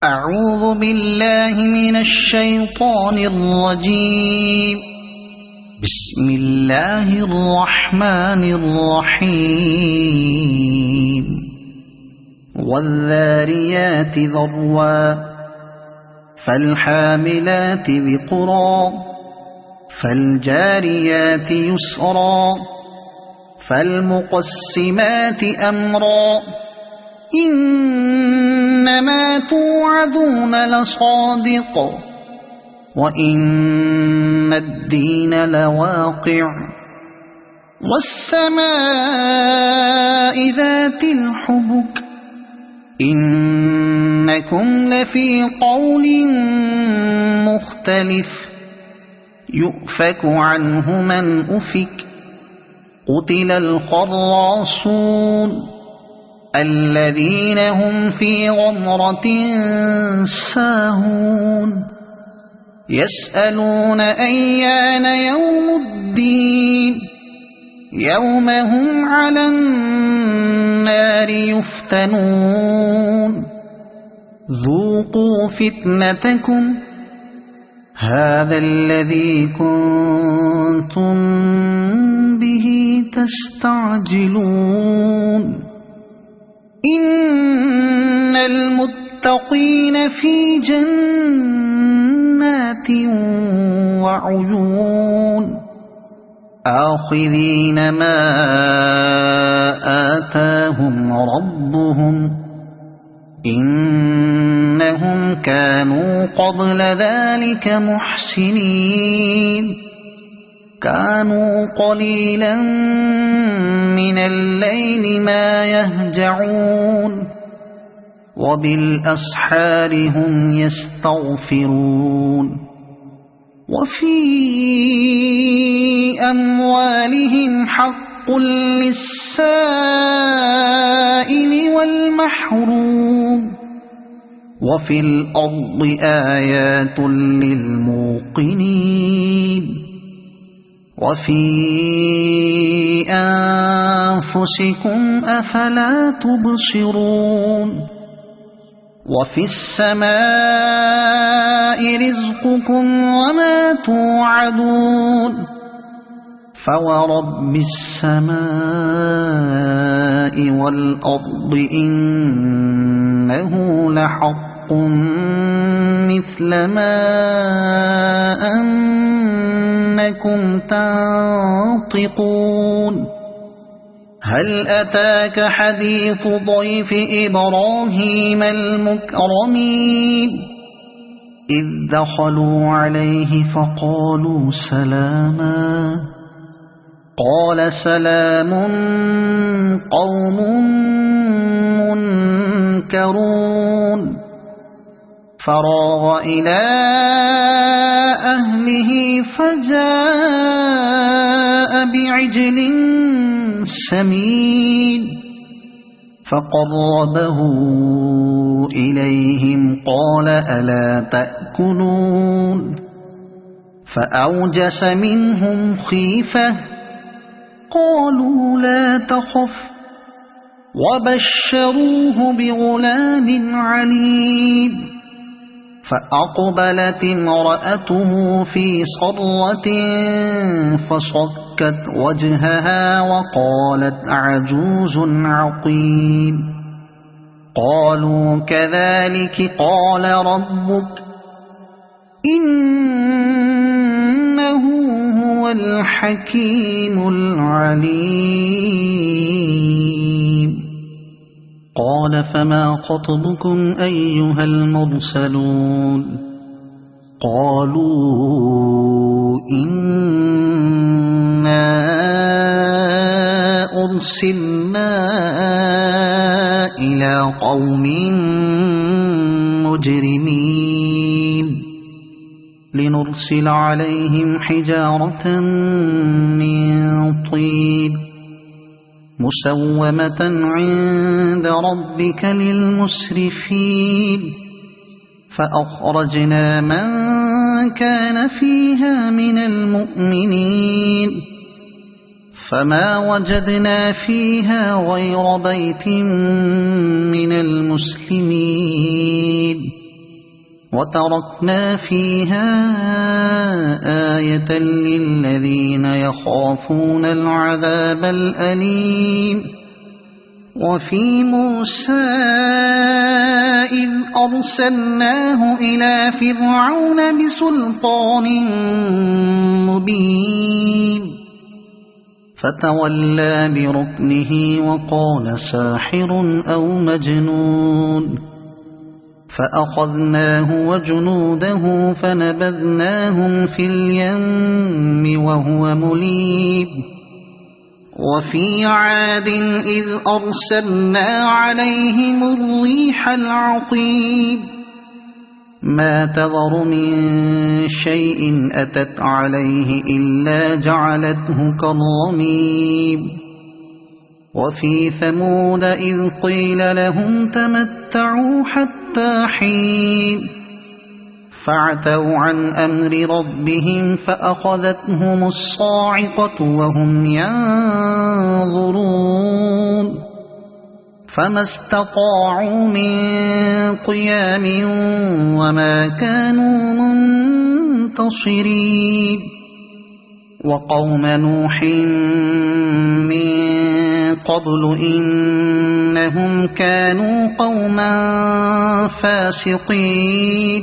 أعوذ بالله من الشيطان الرجيم. بسم الله الرحمن الرحيم. والذاريات ذروا فالحاملات وقرا فالجاريات يسرا فالمقسمات أمرا إنما توعدون لصادق وإن الدين لواقع والسماء ذات الحبك إنكم لفي قول مختلف يؤفك عنه من أفك قتل الخراصون الذين هم في غمرة ساهون يسألون أيان يوم الدين يوم هم على النار يفتنون ذوقوا فتنتكم هذا الذي كنتم به تستعجلون إن المتقين في جنات وعيون آخذين ما آتاهم ربهم إنهم كانوا قبل ذلك محسنين كانوا قليلا من الليل ما يهجعون وبالأسحار هم يستغفرون وفي أموالهم حق للسائل والمحروم وفي الأرض آيات للموقنين وفي أنفسكم أفلا تبصرون وفي السماء رزقكم وما توعدون فورب السماء والأرض إنه لحق مثل ما أنكم تنطقون هل أتاك حديث ضيف إبراهيم المكرمين إذ دخلوا عليه فقالوا سلاما قال سلام قوم منكرون فراغ إلى أهله فجاء بعجل سمين فقربه إليهم قال ألا تأكلون فأوجس منهم خيفة قالوا لا تخف وبشروه بغلام عليم فأقبلت امرأته في صرة فصكت وجهها وقالت عجوز عقيم قالوا كذلك قال ربك إنه هو الحكيم العليم قال فما خطبكم أيها المرسلون قالوا إنا أرسلنا إلى قوم مجرمين لنرسل عليهم حجارة من طين مسومة عند ربك للمسرفين فأخرجنا من كان فيها من المؤمنين فما وجدنا فيها غير بيت من المسلمين وتركنا فيها آية للذين يخافون العذاب الأليم وفي موسى إذ أرسلناه إلى فرعون بسلطان مبين فتولى بركنه وقال ساحر أو مجنون فأخذناه وجنوده فنبذناهم في اليم وهو مليم وفي عاد إذ أرسلنا عليهم الريح العقيم ما تذر من شيء أتت عليه إلا جعلته كالرميم وفي ثمود إذ قيل لهم تمتعوا حتى حين فعتوا عن أمر ربهم فأخذتهم الصاعقة وهم ينظرون فما استطاعوا من قيام وما كانوا منتصرين وقوم نوح من قبل إنهم كانوا قوما فاسقين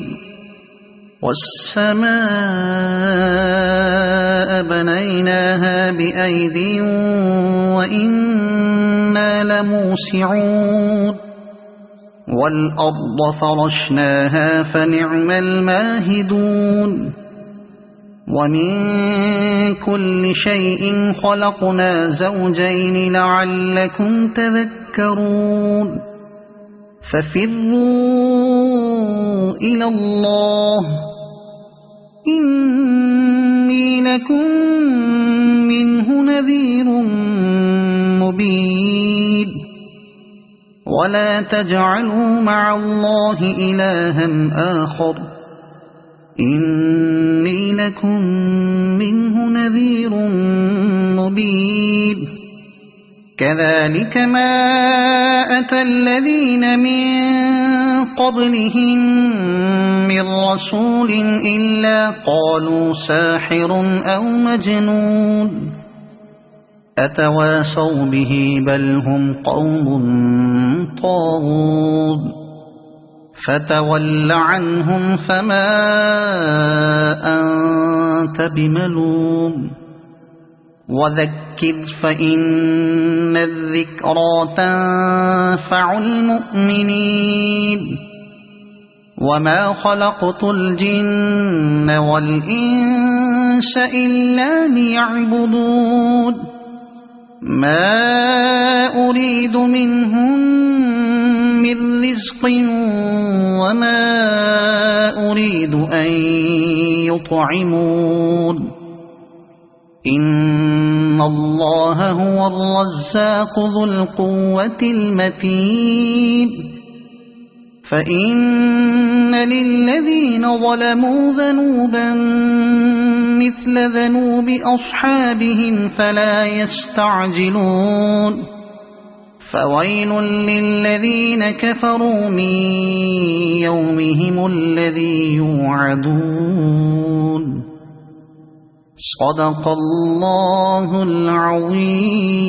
والسماء بنيناها بأيد وإنا لموسعون والأرض فرشناها فنعم الماهدون ومن كل شيء خلقنا زوجين لعلكم تذكرون ففروا إلى الله إني لكم منه نذير مبين ولا تجعلوا مع الله إلها آخر إني لكم منه نذير مبين كذلك ما أتى الذين من قبلهم من رسول إلا قالوا ساحر أو مجنون أتواصوا به بل هم قوم طاغون فتول عنهم فما أنت بملوم وذكر فإن الذكرى تنفع المؤمنين وما خلقت الجن والإنس إلا ليعبدون ما أريد منهم من رزق وما أريد أن يطعمون إن الله هو الرزاق ذو القوة المتين فإن للذين ظلموا ذنوبا مثل ذنوب أصحابهم فلا يستعجلون فويل للذين كفروا من يومهم الذي يوعدون صدق الله العظيم.